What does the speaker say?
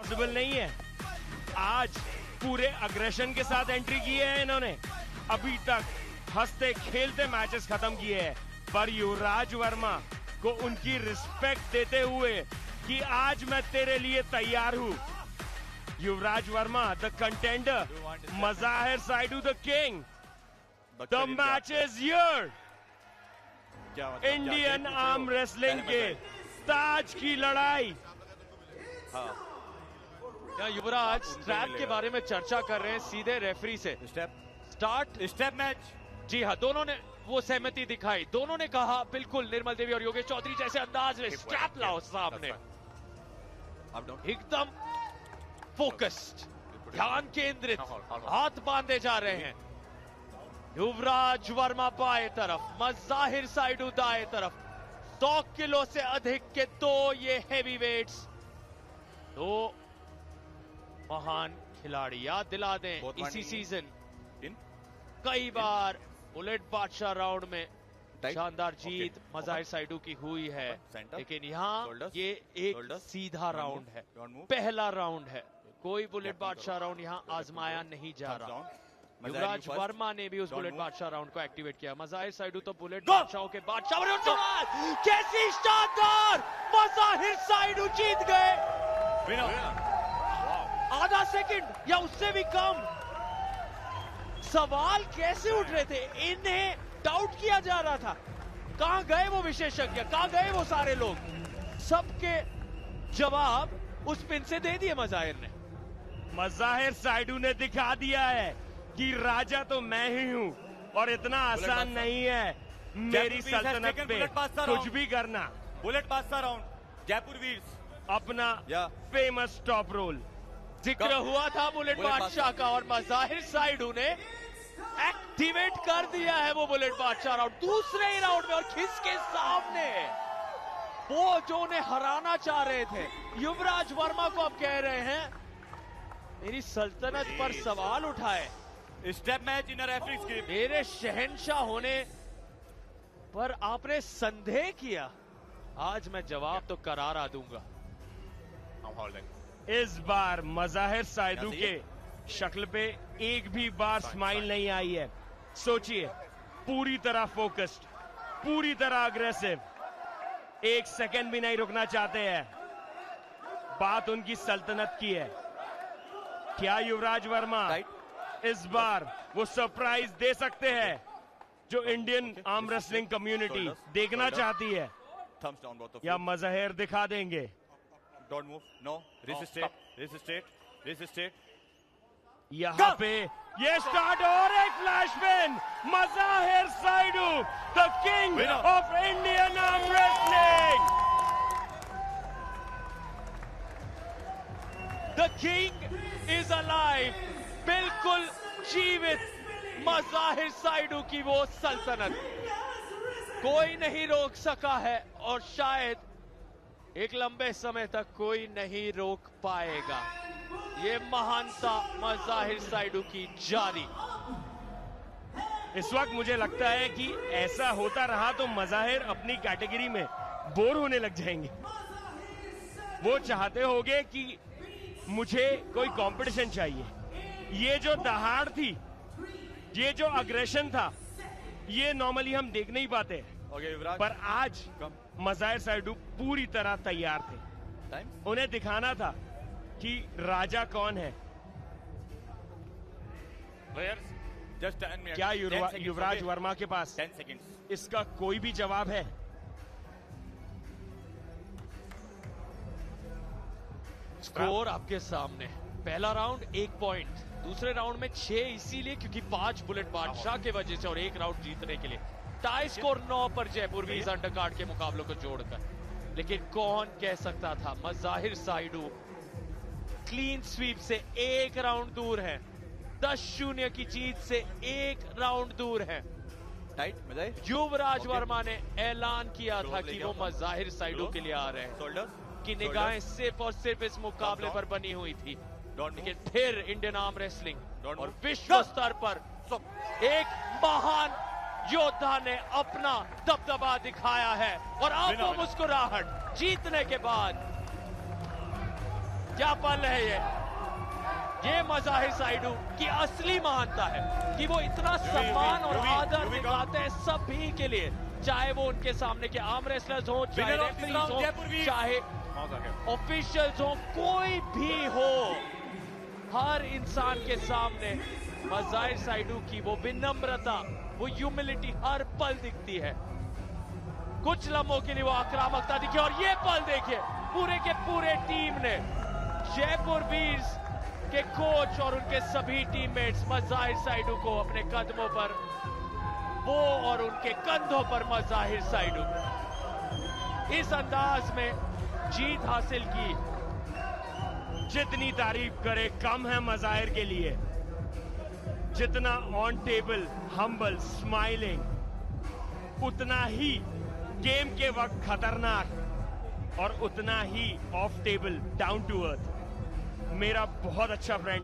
Possible नहीं है। आज पूरे अग्रेशन के साथ एंट्री की है इन्होंने। अभी तक हंसते खेलते मैचेस खत्म किए हैं, पर युवराज वर्मा को उनकी रिस्पेक्ट देते हुए कि आज मैं तेरे लिए तैयार हूं। Yuvraj Verma the contender, Mazahir Saidu the king. The match is here. Indian arm wrestling के ताज की लड़ाई। युवराज स्ट्रैप के बारे में चर्चा कर रहे हैं सीधे रेफरी से। Start match. जी हाँ, दोनों ने वो सहमति दिखाई। दोनों ने कहा बिल्कुल निर्मल देवी और योगेश चौधरी जैसे अंदाज में स्ट्रैप लाओ सामने। एकदम फोकस्ड, ध्यान केंद्रित, हाथ बांधे जा रहे हैं। युवराज वर्मा बाएं तरफ, मज़ाहिर साइडू दाएं तरफ। 100 किलो से अधिक के दो ये हेवी वेट्स, दो महान खिलाड़ी। याद दिला दें इसी सीजन कई बार बुलेट बादशाह राउंड में शानदार जीत मज़ाहिर साइडू की हुई है, लेकिन यहाँ ये एक सीधा राउंड है, पहला राउंड है। कोई बुलेट बादशाह राउंड यहाँ आजमाया नहीं जा रहा। युवराज वर्मा ने भी उस बुलेट बादशाह राउंड को एक्टिवेट किया। मज़ाहिर साइडू तो बुलेट बादशाहों के बादशाह। कैसी शानदार, मज़ाहिर साइडू जीत गए। आधा सेकंड या उससे भी कम। सवाल कैसे उठ रहे थे, इन्हें डाउट किया जा रहा था। कहां गए वो विशेषज्ञ, कहां गए वो सारे लोग? सबके जवाब उस पिन से दे दिए मज़ाहिर ने। मज़ाहिर साइडू ने दिखा दिया है कि राजा तो मैं ही हूं और इतना आसान नहीं है मेरी सल्तनत पे कुछ भी करना। बुलेट बादशाह राउंड, जयपुर वीर्स अपना फेमस टॉप रोल जिक्र हुआ था बुलेट बादशाह का, और मज़ाहिर साइडू ने एक्टिवेट कर दिया है वो बुलेट बादशाह राउंड दूसरे ही राउंड में। और खिस के सामने वो जो उन्हें हराना चाह रहे थे युवराज वर्मा को अब कह रहे हैं मेरी सल्तनत पर सवाल उठाए। स्टेप मैच इन रेफरी स्क्रिप्ट। मेरे शहंशाह होने पर आपने संदेह किया, आज मैं जवाब तो करारा दूंगा। इस बार मज़ाहिर साइडू के शक्ल पे एक भी बार स्माइल नहीं आई है। सोचिए, पूरी तरह फोकस्ड, पूरी तरह अग्रेसिव, एक सेकंड भी नहीं रुकना चाहते हैं। बात उनकी सल्तनत की है। क्या युवराज वर्मा इस बार वो सरप्राइज दे सकते हैं जो इंडियन आर्म रेसलिंग कम्युनिटी देखना चाहती है, या मज़ाहिर दिखा देंगे? Don't move. No. Resist it. यहाँ पे ये स्टार्ट और एक flash pin. Mazahir Saidu the king of Indian arm wrestling. The king is alive. बिल्कुल जीवित मज़ाहिर साइडू की वो सल्तनत कोई नहीं रोक सका है, और शायद एक लंबे समय तक कोई नहीं रोक पाएगा। ये महानता मज़ाहिर साइडू की जारी। इस वक्त मुझे लगता है कि ऐसा होता रहा तो मज़ाहिर अपनी कैटेगरी में बोर होने लग जाएंगे। वो चाहते होंगे कि मुझे कोई कंपटीशन चाहिए। ये जो दहाड़ थी, ये जो अग्रेशन था, ये नॉर्मली हम देख नहीं पाते। पर आज मज़ाहिर साइडू पूरी तरह तैयार थे। उन्हें दिखाना था कि राजा कौन है। क्या युवराज वर्मा के पास 10 seconds इसका कोई भी जवाब है? स्कोर आपके सामने। पहला राउंड 1 पॉइंट, दूसरे राउंड में 6 इसीलिए क्योंकि 5 बुलेट बादशाह के वजह से और 1 राउंड जीतने के लिए। टाई स्कोर 9 पर जयपुर वीर्स अंडरकार्ड के मुकाबलों को जोड़कर। लेकिन कौन कह सकता था मज़ाहिर साइडू क्लीन स्वीप से 1 राउंड दूर है, 10-0 की जीत से 1 राउंड दूर है। युवराज वर्मा ने ऐलान किया था कि वो मज़ाहिर साइडू के लिए आ रहे हैं, कि निगाहें सिर्फ और सिर्फ इस मुकाबले पर बनी हुई थी। लेकिन फिर इंडियन आर्म रेसलिंग और विश्व स्तर पर एक महान योद्धा ने अपना दबदबा दिखाया है, और अब वो मुस्कुराहट जीतने के बाद क्या पल है ये मज़ाहिर साइडू की असली महानता है कि वो इतना सम्मान और आदर दिखाते हैं सभी के लिए, चाहे वो उनके सामने के आर्म रेसलर्स हो, चाहे रेफरीज हो, चाहे ऑफिशियल्स हो, कोई भी हो, हर इंसान के सामने मज़ाहिर साइडू की वो विनम्रता, वो ह्यूमिलिटी हर पल दिखती है। कुछ लम्हों के लिए वो आक्रामकता दिखी और ये पल देखिए, पूरे के पूरे टीम ने, जयपुर वीर्स के कोच और उनके सभी टीममेट्स मज़ाहिर साइडू को अपने कदमों पर, वो और उनके कंधों पर मज़ाहिर साइडू इस अंदाज में जीत हासिल की। जितनी तारीफ करे कम है मज़ाहिर के लिए। जितना ऑन टेबल हम्बल स्माइलिंग, उतना ही गेम के वक्त खतरनाक और उतना ही off table down to earth. मेरा बहुत अच्छा फ्रेंड